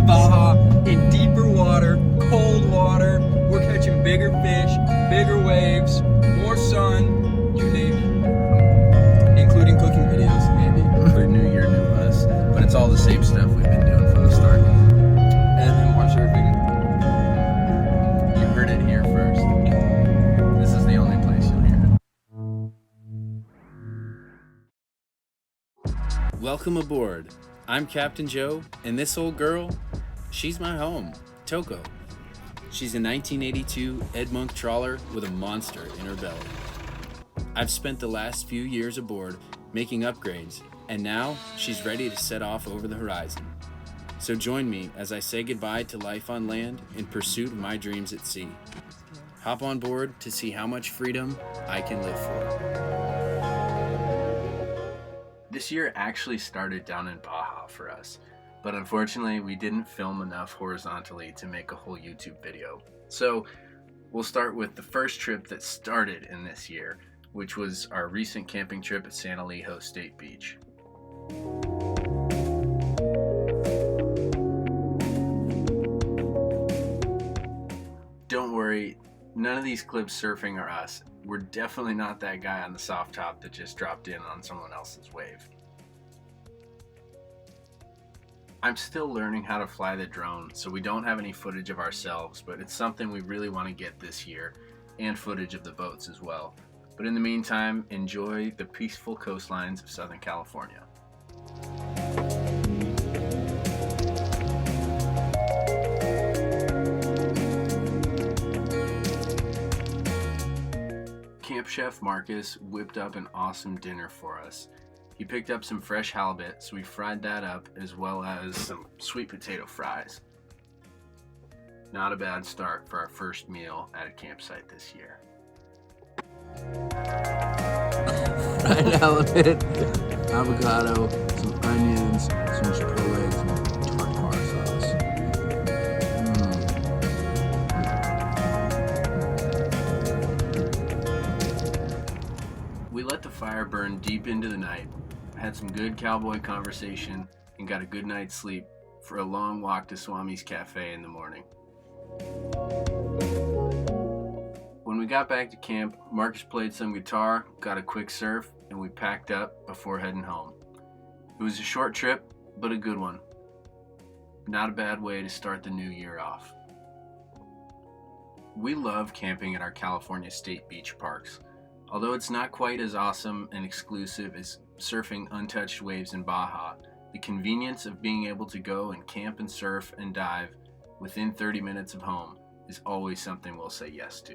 Baja in deeper water, cold water. We're catching bigger fish, bigger waves, more sun, you name it. Including cooking videos, maybe. For New Year, New Us. But it's all the same stuff we've been doing from the start. And then more surfing. You heard it here first. This is the only place you'll hear it. Welcome aboard. I'm Captain Joe, and this old girl, she's my home, Toko. She's a 1982 Ed Monk trawler with a monster in her belly. I've spent the last few years aboard making upgrades, and now she's ready to set off over the horizon. So join me as I say goodbye to life on land in pursuit of my dreams at sea. Hop on board to see how much freedom I can live for. This year actually started down in Baja for us, but unfortunately we didn't film enough horizontally to make a whole YouTube video. So we'll start with the first trip that started in this year, which was our recent camping trip at San Elijo State Beach. Don't worry, none of these clips surfing are us. We're definitely not that guy on the soft top that just dropped in on someone else's wave. I'm still learning how to fly the drone, so we don't have any footage of ourselves, but it's something we really want to get this year, and footage of the boats as well. But in the meantime, enjoy the peaceful coastlines of Southern California. Camp Chef Marcus whipped up an awesome dinner for us. He picked up some fresh halibut, so we fried that up, as well as some sweet potato fries. Not a bad start for our first meal at a campsite this year. Fried halibut, avocado, some onions, some chipotle, some tartar sauce. We let the fire burn deep into the night, had some good cowboy conversation, and got a good night's sleep for a long walk to Swami's Cafe in the morning. When we got back to camp, Marcus played some guitar, got a quick surf, and we packed up before heading home. It was a short trip, but a good one. Not a bad way to start the new year off. We love camping at our California state beach parks. Although it's not quite as awesome and exclusive as surfing untouched waves in Baja, the convenience of being able to go and camp and surf and dive within 30 minutes of home is always something we'll say yes to.